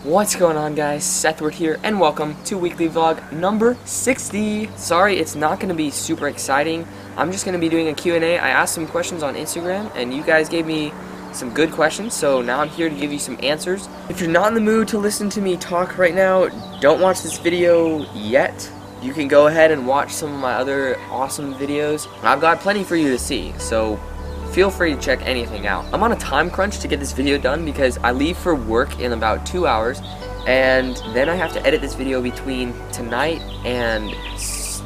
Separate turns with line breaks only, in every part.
What's going on, guys? Sethward here, and welcome to weekly vlog number 60. Sorry, it's not going to be super exciting. I'm just going to be doing a Q&A. I asked some questions on Instagram, and you guys gave me some good questions, so now I'm here to give you some answers. If you're not in the mood to listen to me talk right now, don't watch this video yet. You can go ahead and watch some of my other awesome videos. I've got plenty for you to see, so feel free to check anything out. I'm on a time crunch to get this video done because I leave for work in about 2 hours, and then I have to edit this video between tonight and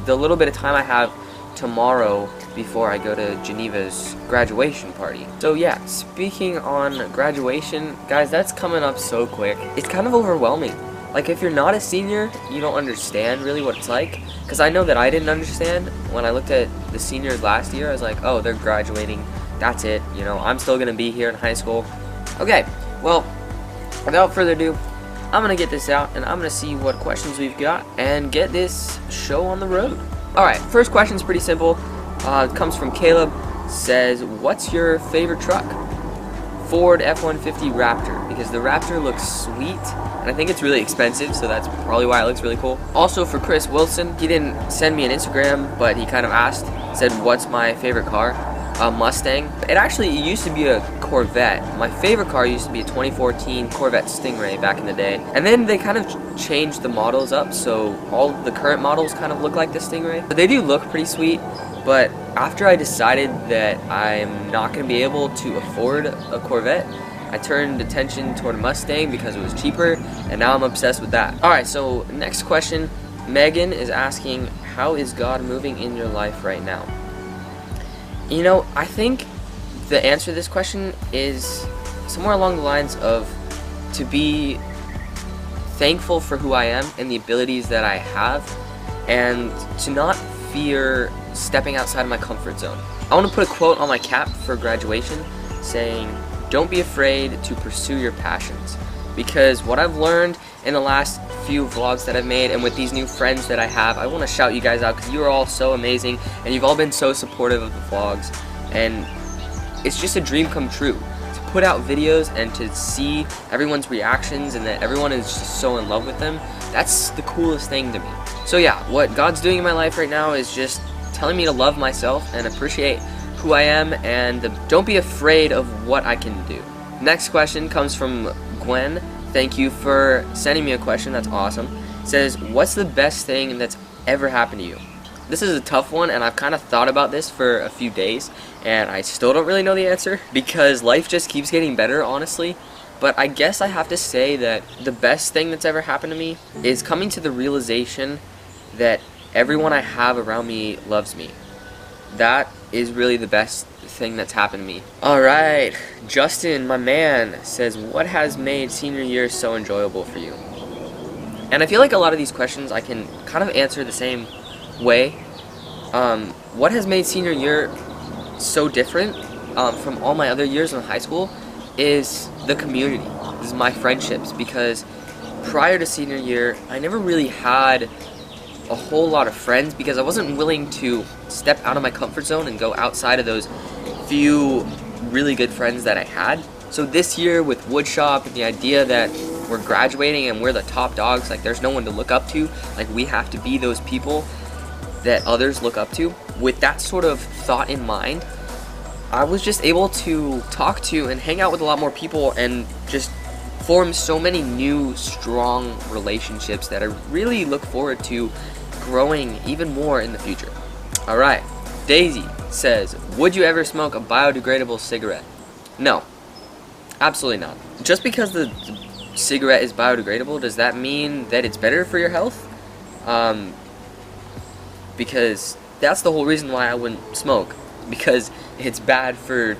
the little bit of time I have tomorrow before I go to Geneva's graduation party. So yeah, speaking on graduation, guys, that's coming up so quick. It's kind of overwhelming. Like, if you're not a senior, you don't understand really what it's like. Because I know that I didn't understand when I looked at the seniors last year. I was like, oh, they're graduating. That's it. You know, I'm still going to be here in high school. Okay, well, without further ado, I'm going to get this out and I'm going to see what questions we've got and get this show on the road. Alright, first question's pretty simple. It comes from Caleb. Says, what's your favorite truck? Ford F-150 Raptor, because the Raptor looks sweet and I think it's really expensive, so that's probably why it looks really cool. Also for Chris Wilson, he didn't send me an Instagram, but he kind of asked, said, what's my favorite car? A Mustang. It actually used to be a Corvette. My favorite car used to be a 2014 Corvette Stingray back in the day, and then they kind of changed the models up, so all the current models kind of look like the Stingray. But they do look pretty sweet. But after I decided that I'm not going to be able to afford a Corvette, I turned attention toward a Mustang because it was cheaper, and now I'm obsessed with that. Alright, so next question. Megan is asking, how is God moving in your life right now? You know, I think the answer to this question is somewhere along the lines of to be thankful for who I am and the abilities that I have, and to not fear stepping outside of my comfort zone. I want to put a quote on my cap for graduation saying, don't be afraid to pursue your passions. Because what I've learned in the last few vlogs that I've made and with these new friends that I have, I want to shout you guys out because you are all so amazing and you've all been so supportive of the vlogs, and it's just a dream come true to put out videos and to see everyone's reactions and that everyone is just so in love with them. That's the coolest thing to me. So yeah, what God's doing in my life right now is just telling me to love myself and appreciate who I am, and don't be afraid of what I can do. Next question comes from Gwen. Thank you for sending me a question. That's awesome. It says, what's the best thing that's ever happened to you? This is a tough one, and I've kind of thought about this for a few days, and I still don't really know the answer because life just keeps getting better, honestly. But I guess I have to say that the best thing that's ever happened to me is coming to the realization that everyone I have around me loves me. That is really the best thing that's happened to me. Alright, Justin, my man, says, what has made senior year so enjoyable for you? And I feel like a lot of these questions I can kind of answer the same way. What has made senior year so different from all my other years in high school is the community. This is my friendships, because prior to senior year, I never really had a whole lot of friends because I wasn't willing to step out of my comfort zone and go outside of those few really good friends that I had. So this year with Woodshop and the idea that we're graduating and we're the top dogs, like there's no one to look up to, like we have to be those people that others look up to. With that sort of thought in mind, I was just able to talk to and hang out with a lot more people and just form so many new strong relationships that I really look forward to growing even more in the future. Alright, Daisy says, would you ever smoke a biodegradable cigarette? No, absolutely not. Just because the cigarette is biodegradable, does that mean that it's better for your health? Because that's the whole reason why I wouldn't smoke, because it's bad for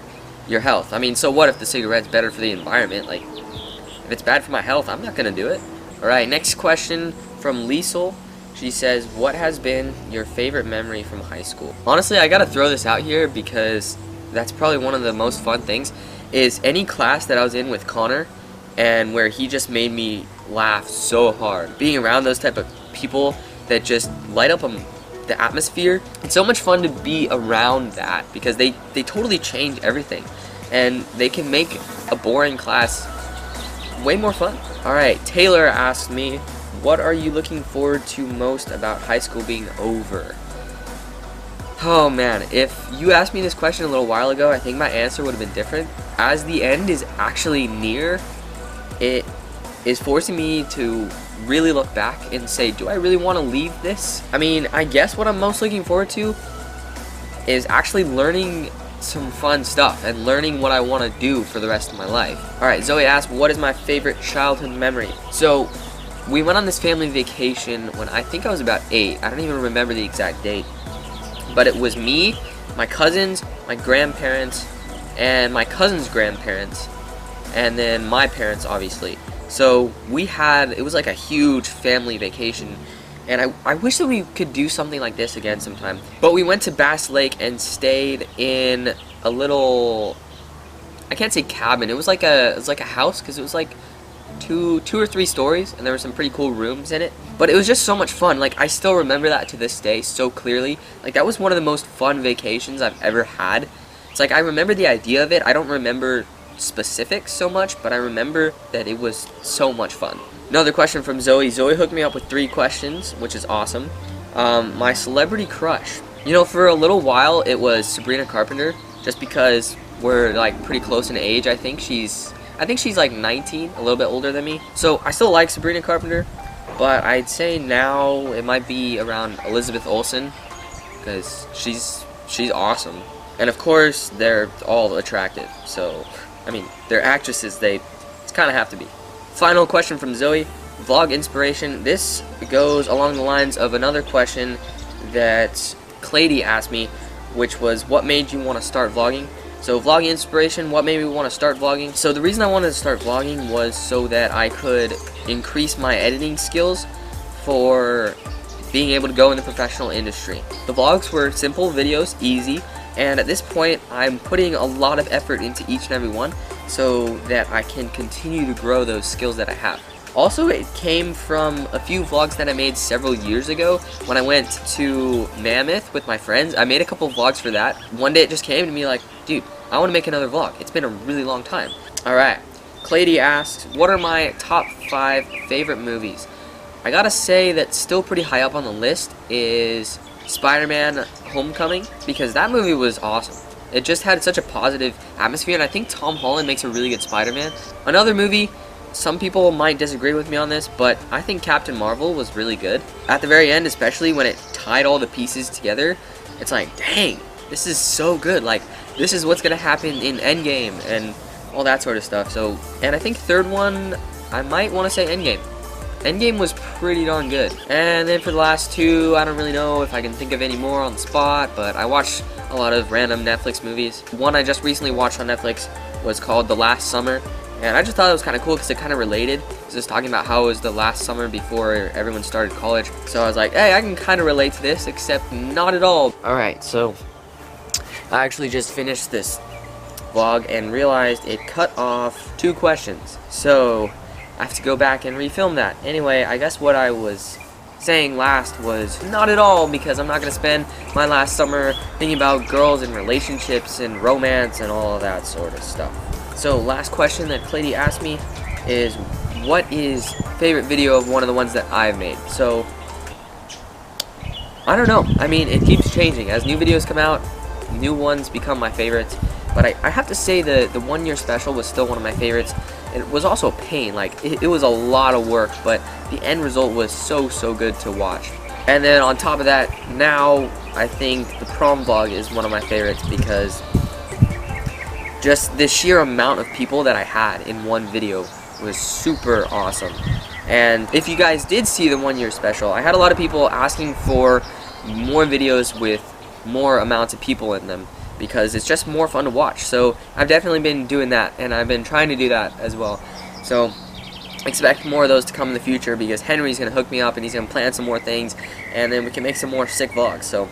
your health. I mean, so what if the cigarette's better for the environment? Like, if it's bad for my health, I'm not gonna do it. Alright, next question from Liesel. She says, what has been your favorite memory from high school? Honestly, I gotta throw this out here because that's probably one of the most fun things, is any class that I was in with Connor and where he just made me laugh so hard. Being around those type of people that just light up the atmosphere, it's so much fun to be around that because they totally change everything, and they can make a boring class way more fun. Alright, Taylor asked me, what are you looking forward to most about high school being over? Oh man, if you asked me this question a little while ago, I think my answer would have been different. As the end is actually near, it is forcing me to really look back and say, do I really want to leave this? I mean, I guess what I'm most looking forward to is actually learning some fun stuff and learning what I want to do for the rest of my life. Alright, Zoe asked, what is my favorite childhood memory? So, we went on this family vacation when I think I was about 8. I don't even remember the exact date. But it was me, my cousins, my grandparents, and my cousin's grandparents, and then my parents, obviously. So we had, it was like a huge family vacation, and I wish that we could do something like this again sometime. But we went to Bass Lake and stayed in a little, I can't say cabin, it was like a house, because it was like two or three stories, and there were some pretty cool rooms in it. But it was just so much fun. Like, I still remember that to this day so clearly. Like, that was one of the most fun vacations I've ever had. It's like, I remember the idea of it. I don't remember specifics so much, but I remember that it was so much fun. Another question from Zoe. Zoe hooked me up with 3 questions, which is awesome. My celebrity crush. You know, for a little while, it was Sabrina Carpenter, just because we're, like, pretty close in age. I think she's like 19, a little bit older than me. So I still like Sabrina Carpenter, but I'd say now it might be around Elizabeth Olsen, because she's awesome. And of course, they're all attractive. So, I mean, they're actresses, it's kind of have to be. Final question from Zoe, vlog inspiration. This goes along the lines of another question that Clady asked me, which was, what made you want to start vlogging? So vlogging inspiration, what made me want to start vlogging? So the reason I wanted to start vlogging was so that I could increase my editing skills for being able to go in the professional industry. The vlogs were simple videos, easy, and at this point I'm putting a lot of effort into each and every one so that I can continue to grow those skills that I have. Also, it came from a few vlogs that I made several years ago when I went to Mammoth with my friends. I made a couple vlogs for that. One day it just came to me like, dude, I want to make another vlog. It's been a really long time. Alright, Clady asks, what are my top 5 favorite movies? I gotta say that still pretty high up on the list is Spider-Man Homecoming, because that movie was awesome. It just had such a positive atmosphere, and I think Tom Holland makes a really good Spider-Man. Another movie, some people might disagree with me on this, but I think Captain Marvel was really good. At the very end, especially when it tied all the pieces together, it's like, dang, this is so good. Like, this is what's gonna happen in Endgame and all that sort of stuff. So, and I think third one, I might want to say Endgame. Endgame was pretty darn good. And then for the last 2, I don't really know if I can think of any more on the spot, but I watch a lot of random Netflix movies. One I just recently watched on Netflix was called The Last Summer. And I just thought it was kind of cool because it kind of related. It was just talking about how it was the last summer before everyone started college. So I was like, hey, I can kind of relate to this, except not at all. Alright, so I actually just finished this vlog and realized it cut off 2 questions. So I have to go back and refilm that. Anyway, I guess what I was saying last was not at all, because I'm not going to spend my last summer thinking about girls and relationships and romance and all of that sort of stuff. So last question that Clady asked me is, what is favorite video of one of the ones that I've made? So I don't know. I mean, it keeps changing. As new videos come out, new ones become my favorites. But I have to say the 1 year special was still one of my favorites. It was also a pain. Like, it was a lot of work, but the end result was so good to watch. And then on top of that, now I think the prom vlog is one of my favorites, because just the sheer amount of people that I had in one video was super awesome. And if you guys did see the 1 year special, I had a lot of people asking for more videos with more amounts of people in them, because it's just more fun to watch. So I've definitely been doing that, and I've been trying to do that as well. So expect more of those to come in the future, because Henry's going to hook me up and he's going to plan some more things, and then we can make some more sick vlogs. So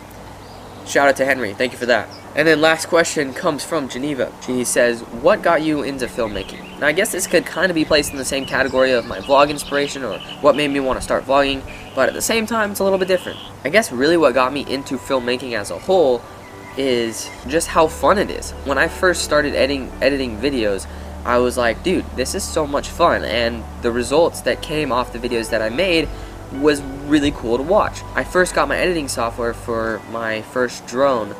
shout out to Henry, thank you for that. And then last question comes from Geneva. She says, what got you into filmmaking? Now I guess this could kind of be placed in the same category of my vlog inspiration, or what made me want to start vlogging, but at the same time it's a little bit different. I guess really what got me into filmmaking as a whole is just how fun it is. When I first started editing videos, I was like, dude, this is so much fun, and the results that came off the videos that I made was really cool to watch. I first got my editing software for my first drone,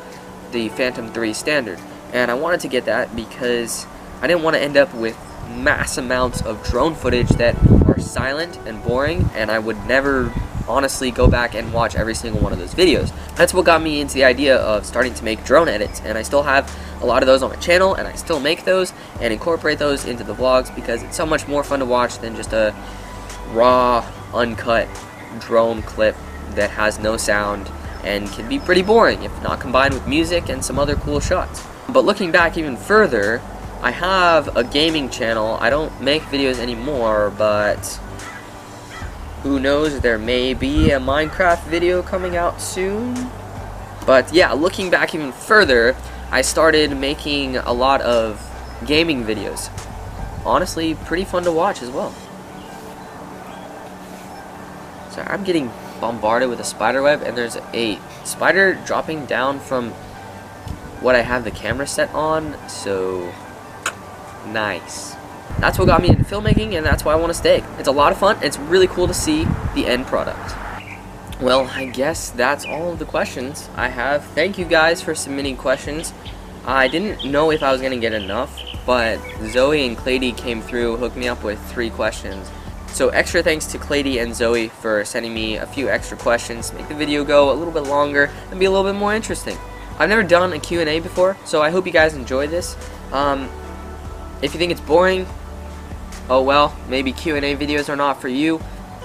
the Phantom 3 Standard, and I wanted to get that because I didn't want to end up with mass amounts of drone footage that are silent and boring, and I would never honestly go back and watch every single one of those videos. That's what got me into the idea of starting to make drone edits, and I still have a lot of those on my channel, and I still make those and incorporate those into the vlogs because it's so much more fun to watch than just a raw, uncut drone clip that has no sound and can be pretty boring if not combined with music and some other cool shots. But looking back even further, I have a gaming channel. I don't make videos anymore, but who knows, there may be a Minecraft video coming out soon. But yeah, looking back even further, I started making a lot of gaming videos. Honestly, pretty fun to watch as well. So I'm getting bombarded with a spider web, and there's a spider dropping down from what I have the camera set on, so nice. That's what got me into filmmaking, and that's why I want to stay. It's a lot of fun. It's really cool to see the end product. Well, I guess that's all of the questions I have. Thank you guys for submitting questions. I didn't know if I was going to get enough, but Zoe and Clady came through, hooked me up with 3 questions. So extra thanks to Clady and Zoe for sending me a few extra questions, make the video go a little bit longer and be a little bit more interesting. I've never done a Q&A before, so I hope you guys enjoy this. If you think it's boring, oh well, maybe Q&A videos are not for you.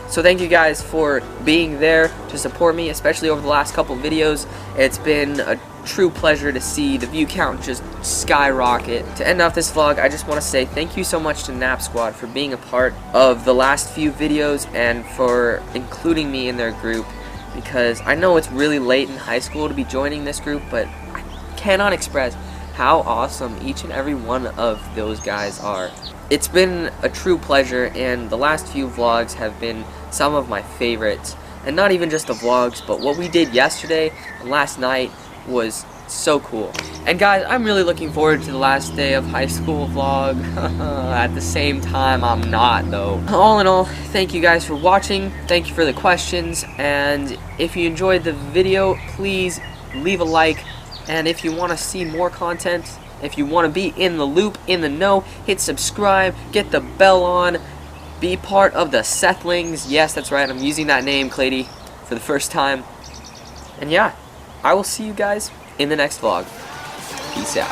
So thank you guys for being there to support me, especially over the last couple videos. It's been a true pleasure to see the view count just skyrocket. To end off this vlog, I just want to say thank you so much to Nap Squad for being a part of the last few videos and for including me in their group, because I know it's really late in high school to be joining this group, but I cannot express how awesome each and every one of those guys are. It's been a true pleasure, and the last few vlogs have been some of my favorites. And not even just the vlogs, but what we did yesterday and last night was so cool. And guys, I'm really looking forward to the last day of high school vlog. At the same time, I'm not though. All in all, thank you guys for watching. Thank you for the questions. And if you enjoyed the video, please leave a like. And if you want to see more content, if you want to be in the loop, in the know, hit subscribe, get the bell on, be part of the Sethlings. Yes, that's right, I'm using that name, Clady, for the first time. And yeah, I will see you guys in the next vlog. Peace out.